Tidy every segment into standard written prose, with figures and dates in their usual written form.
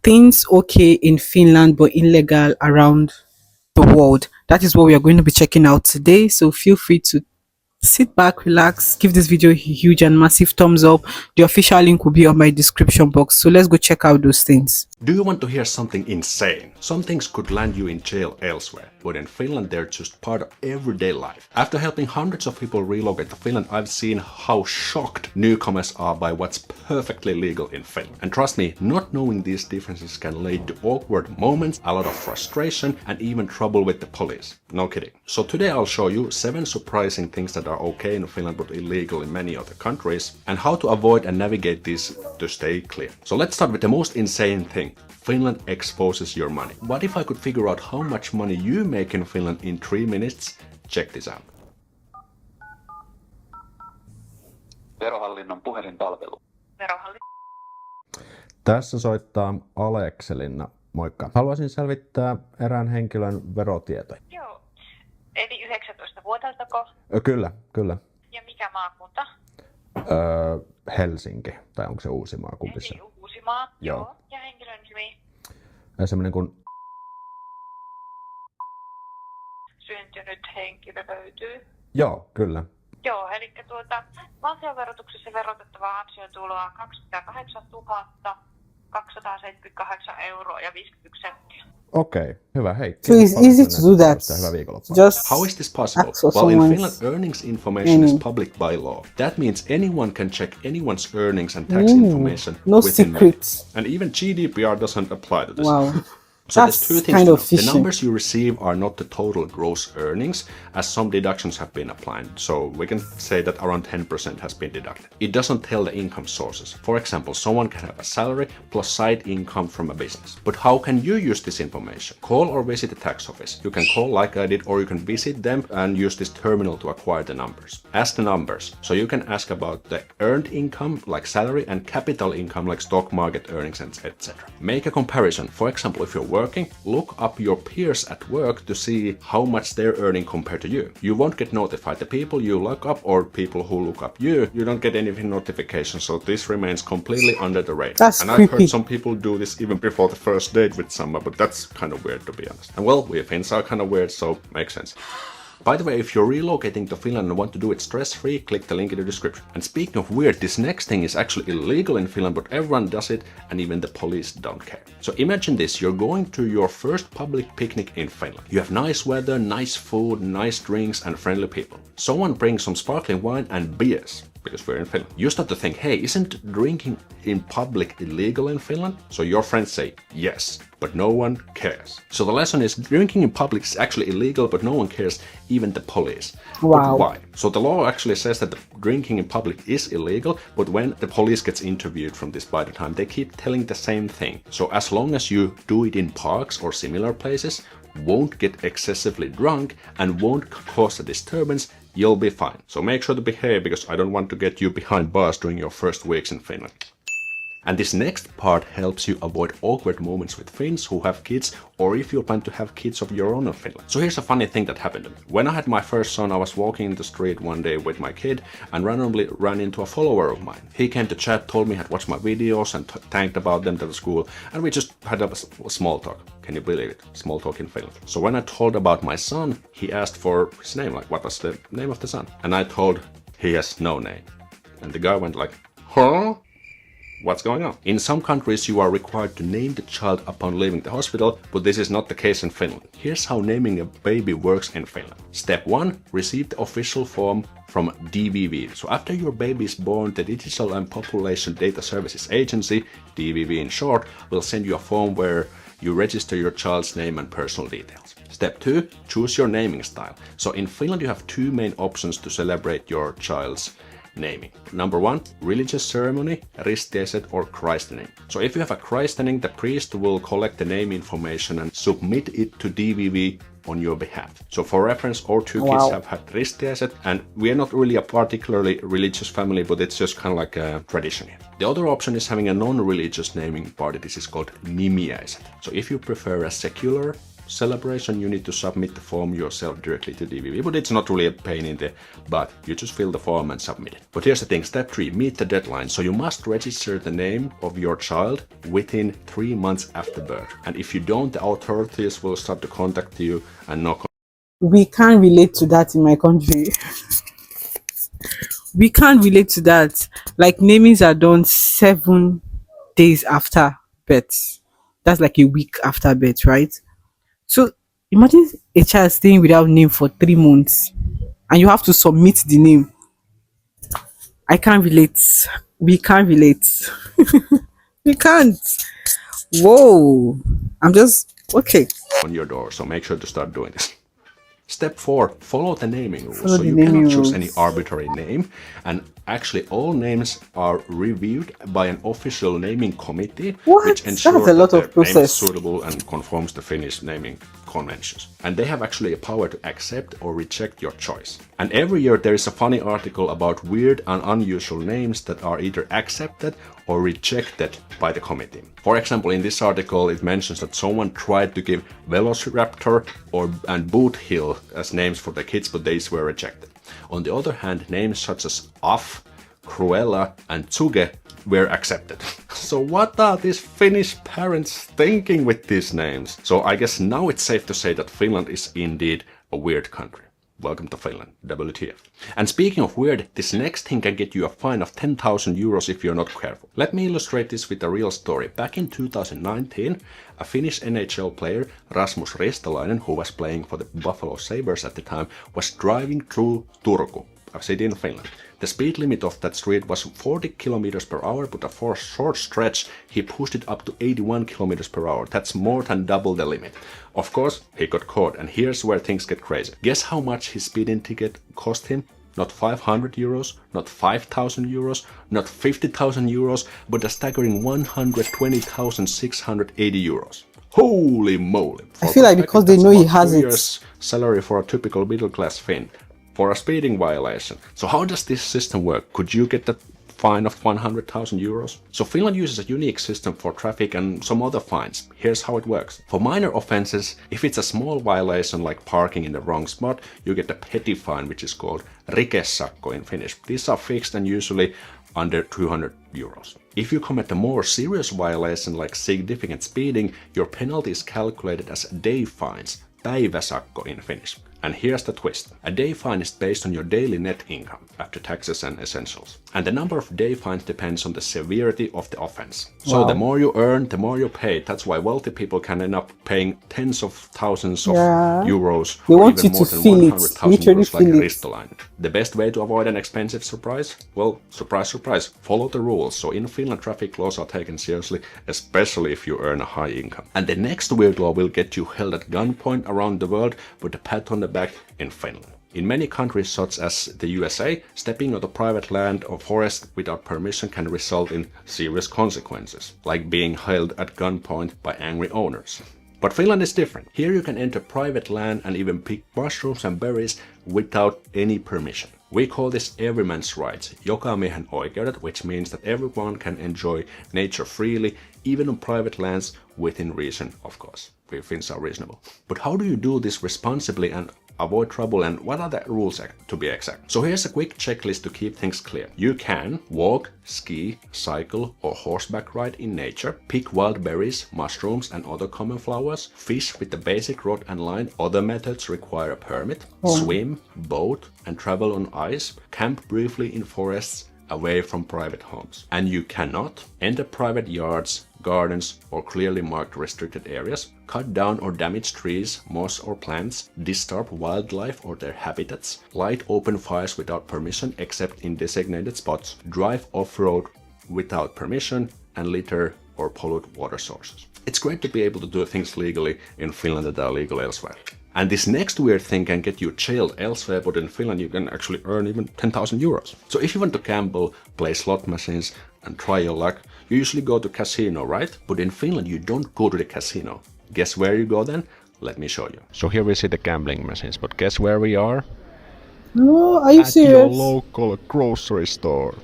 things okay in Finland but illegal around the world. That is what we are going to be checking out today. So feel free to sit back, relax, give this video a huge and massive thumbs up. The official link will be on my description box. So let's go check out those things. Do you want to hear something insane? Some things could land you in jail elsewhere, but in Finland they're just part of everyday life. After helping hundreds of people relocate to Finland, I've seen how shocked newcomers are by what's perfectly legal in Finland. And trust me, not knowing these differences can lead to awkward moments, a lot of frustration, and even trouble with the police. No kidding. So today I'll show you 7 surprising things that are okay in Finland but illegal in many other countries, and how to avoid and navigate these to stay clear. So let's start with the most insane thing. Finland exposes your money. What if I could figure out how much money you make in Finland in 3 minutes? Check this out. Verohallinnon puhelinpalvelu. Tässä soittaa Alekselinna. Moikka. Haluaisin selvittää erään henkilön verotietoja. Joo. Eli 19-vuotiaaltako? Kyllä. Ja mikä maakunta? Helsinki. Tai onko se Uusimaa? Kumpi se? Eli Uusimaa. Joo. Ja henkilön nimi? Semmoinen kuin... Syntynyt henkilö löytyy. Joo, kyllä. Joo, eli valtionverotuksessa verotettavaa ansiotuloa 28 278 euroa ja 51 senttiä. Okei, hyvä. Hei. So it's easy to do that. Hyvää viikonloppua. Just How is this possible? ask for Well, in someone's Finland, earnings information is public by law. That means anyone can check anyone's earnings and tax information no within secrets. minutes. And even GDPR doesn't apply to this. Wow. So That's there's 2 things kind to of know. The fishy. numbers you receive are not the total gross earnings, as some deductions have been applied. So we can say that around 10% has been deducted. It doesn't tell the income sources. For example, someone can have a salary plus side income from a business. But how can you use this information? Call or visit the tax office. You can call like I did, or you can visit them and use this terminal to acquire the numbers. Ask the numbers. So you can ask about the earned income like salary and capital income like stock market earnings and etc. Make a comparison. For example, if you're working, look up your peers at work to see how much they're earning compared to you. You won't get notified. The people you look up or people who look up you don't get any notifications, so this remains completely under the radar. That's and I've creepy. heard some people do this even before the first date with someone, but that's kind of weird to be honest. And well, we Finns are kind of weird, so makes sense. By the way, if you're relocating to Finland and want to do it stress-free, click the link in the description. And speaking of weird, this next thing is actually illegal in Finland, but everyone does it, and even the police don't care. So imagine this, you're going to your first public picnic in Finland. You have nice weather, nice food, nice drinks, and friendly people. Someone brings some sparkling wine and beers, because we're in Finland. You start to think, hey, isn't drinking in public illegal in Finland? So your friends say, yes, but no one cares. So the lesson is drinking in public is actually illegal, but no one cares, even the police. Wow. But why? So the law actually says that drinking in public is illegal, but when the police gets interviewed from this by the time, they keep telling the same thing. So as long as you do it in parks or similar places, won't get excessively drunk, and won't cause a disturbance, you'll be fine. So make sure to behave, because I don't want to get you behind bars during your first weeks in Finland. And this next part helps you avoid awkward moments with Finns who have kids, or if you plan to have kids of your own in Finland. So here's a funny thing that happened to me. When I had my first son, I was walking in the street one day with my kid and randomly ran into a follower of mine. He came to chat, told me he had watched my videos and thanked about them to the school, and we just had a small talk. Can you believe it? Small talk in Finland. So when I told about my son, he asked for his name, like what was the name of the son? And I told, he has no name. And the guy went like, huh? What's going on? In some countries you are required to name the child upon leaving the hospital, but this is not the case in Finland. Here's how naming a baby works in Finland. Step 1. Receive the official form from DVV. So after your baby is born, the Digital and Population Data Services Agency, DVV in short, will send you a form where you register your child's name and personal details. Step 2. Choose your naming style. So in Finland you have 2 main options to celebrate your child's naming. Number 1, religious ceremony, ristiäiset or christening. So if you have a christening, the priest will collect the name information and submit it to DVV on your behalf. So for reference, our 2 kids have had ristiäiset, and we are not really a particularly religious family, but it's just kind of like a tradition here. The other option is having a non-religious naming party. This is called nimiäiset. So if you prefer a secular celebration, you need to submit the form yourself directly to DVV, but it's not really a pain in the butt. You just fill the form and submit it. But here's the thing, step 3, meet the deadline. So you must register the name of your child within 3 months after birth. And if you don't, the authorities will start to contact you and knock on. We can't relate to that in my country. We can't relate to that. Like namings are done 7 days after birth. That's like a week after birth, right? So imagine a child staying without name for 3 months and you have to submit the name. I can't relate. We can't relate. We can't. Whoa. I'm just okay. On your door, so make sure to start doing this. Step 4, follow the naming rules. Follow so the you naming cannot choose rules. any arbitrary name, and actually all names are reviewed by an official naming committee, What? which That's ensures a lot that of the name is process. suitable and conforms to Finnish naming conventions. And they have actually a power to accept or reject your choice. And every year there is a funny article about weird and unusual names that are either accepted or rejected by the committee. For example, in this article it mentions that someone tried to give Velociraptor and Boot Hill as names for the kids, but these were rejected. On the other hand, names such as Af, Cruella and Tsuge were accepted. So what are these Finnish parents thinking with these names? So I guess now it's safe to say that Finland is indeed a weird country. Welcome to Finland, WTF. And speaking of weird, this next thing can get you a fine of 10,000 euros if you're not careful. Let me illustrate this with a real story. Back in 2019, a Finnish NHL player, Rasmus Ristolainen, who was playing for the Buffalo Sabres at the time, was driving through Turku, a city in Finland. The speed limit of that street was 40 kilometers per hour, but for a short stretch he pushed it up to 81 kilometers per hour. That's more than double the limit. Of course, he got caught, and here's where things get crazy. Guess how much his speeding ticket cost him? Not 500 euros, not 5,000 euros, not 50,000 euros, but a staggering 120,680 euros. Holy moly! I feel like because they know he has it. Years salary for a typical middle-class Finn for a speeding violation. So how does this system work? Could you get that fine of 100,000 euros? So Finland uses a unique system for traffic and some other fines. Here's how it works. For minor offenses, if it's a small violation like parking in the wrong spot, you get a petty fine, which is called rikesakko in Finnish. These are fixed and usually under 200 euros. If you commit a more serious violation like significant speeding, your penalty is calculated as day fines, päiväsakko in Finnish. And here's the twist. A day fine is based on your daily net income, after taxes and essentials. And the number of day fines depends on the severity of the offense. So the more you earn, the more you pay. That's why wealthy people can end up paying tens of thousands of euros, They or want even you more to than feel it, 100,000 literally euros like feel it. Ristolainen. The best way to avoid an expensive surprise? Well, surprise, surprise, follow the rules. So in Finland, traffic laws are taken seriously, especially if you earn a high income. And the next weird law will get you held at gunpoint around the world with a pat on the back in Finland. In many countries such as the USA, stepping on the private land or forest without permission can result in serious consequences, like being held at gunpoint by angry owners. But Finland is different. Here you can enter private land and even pick mushrooms and berries without any permission. We call this everyman's rights, jokamiehen oikeudet, which means that everyone can enjoy nature freely, even on private lands, within reason, of course. We Finns are reasonable. But how do you do this responsibly and avoid trouble, and what are the rules to be exact? So here's a quick checklist to keep things clear. You can walk, ski, cycle or horseback ride in nature, pick wild berries, mushrooms and other common flowers, fish with the basic rod and line. Other methods require a permit, swim, boat and travel on ice, camp briefly in forests away from private homes. And you cannot enter private yards, gardens or clearly marked restricted areas, cut down or damage trees, moss or plants, disturb wildlife or their habitats, light open fires without permission except in designated spots, drive off-road without permission, and litter or pollute water sources. It's great to be able to do things legally in Finland that are legal elsewhere. And this next weird thing can get you jailed elsewhere, but in Finland you can actually earn even 10,000 euros. So if you want to gamble, play slot machines and try your luck, you usually go to casino, right? But in Finland you don't go to the casino. Guess where you go then? Let me show you. So here we see the gambling machines, but guess where we are? No, are you At your serious? local grocery store.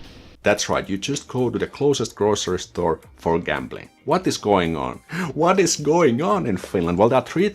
That's right, you just go to the closest grocery store for gambling. What is going on? What is going on in Finland? Well, there are three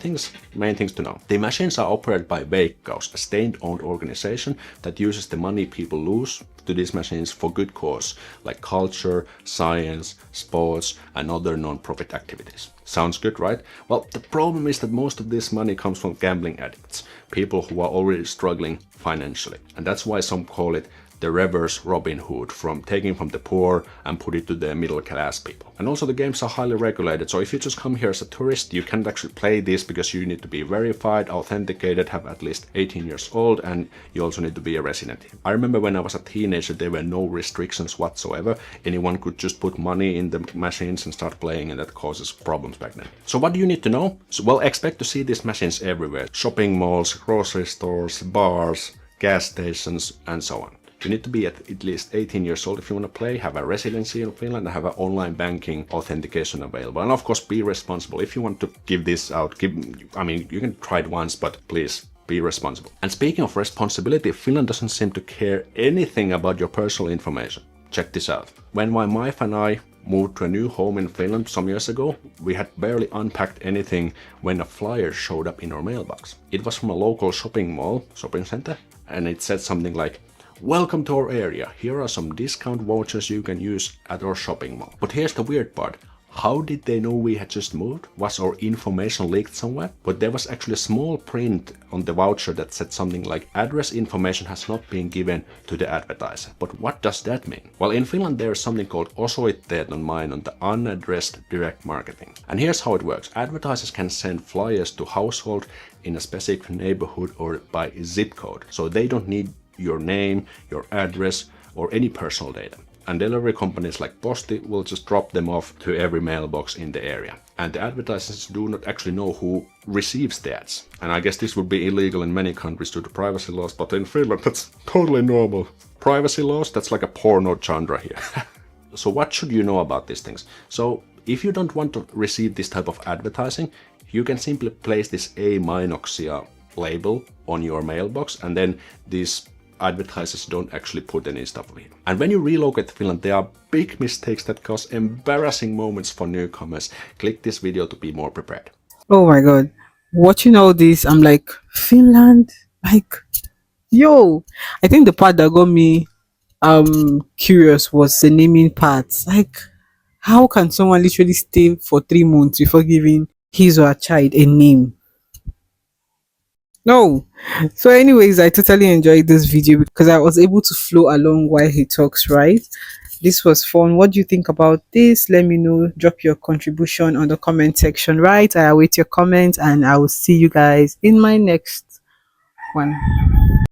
main things to know. The machines are operated by Veikkaus, a state-owned organization that uses the money people lose to these machines for good cause, like culture, science, sports, and other non-profit activities. Sounds good, right? Well, the problem is that most of this money comes from gambling addicts, people who are already struggling financially. And that's why some call it the reverse Robin Hood, from taking from the poor and put it to the middle class people. And also the games are highly regulated, so if you just come here as a tourist, you can't actually play this because you need to be verified, authenticated, have at least 18 years old, and you also need to be a resident. I remember when I was a teenager, there were no restrictions whatsoever. Anyone could just put money in the machines and start playing, and that causes problems back then. So what do you need to know? So, well, expect to see these machines everywhere. Shopping malls, grocery stores, bars, gas stations, and so on. You need to be at least 18 years old if you want to play, have a residency in Finland, and have an online banking authentication available. And of course, be responsible. If you want to give this out, you can try it once, but please be responsible. And speaking of responsibility, Finland doesn't seem to care anything about your personal information. Check this out. When my wife and I moved to a new home in Finland some years ago, we had barely unpacked anything when a flyer showed up in our mailbox. It was from a local shopping center, and it said something like, "Welcome to our area. Here are some discount vouchers you can use at our shopping mall." But here's the weird part. How did they know we had just moved? Was our information leaked somewhere? But there was actually a small print on the voucher that said something like, "Address information has not been given to the advertiser." But what does that mean? Well, in Finland there is something called osoitteeton mainonta, unaddressed direct marketing. And here's how it works. Advertisers can send flyers to household in a specific neighborhood or by zip code. So they don't need your name, your address, or any personal data. And delivery companies like Posti will just drop them off to every mailbox in the area. And the advertisers do not actually know who receives the ads. And I guess this would be illegal in many countries due to privacy laws, but in Finland that's totally normal. Privacy laws, that's like a porno genre here. So what should you know about these things? So if you don't want to receive this type of advertising, you can simply place this e-mainoksia label on your mailbox, and then these advertisers don't actually put any stuff here. And when you relocate to Finland, there are big mistakes that cause embarrassing moments for newcomers. Click this video to be more prepared. Oh my god. Watching all this, I'm like, Finland? Like, yo. I think the part that got me curious was the naming part. Like, how can someone literally stay for 3 months before giving his or her child a name? No. So, anyways, I totally enjoyed this video because I was able to flow along while he talks, right? This was fun. What do you think about this? Let me know. Drop your contribution on the comment section, right? I await your comments, and I will see you guys in my next one.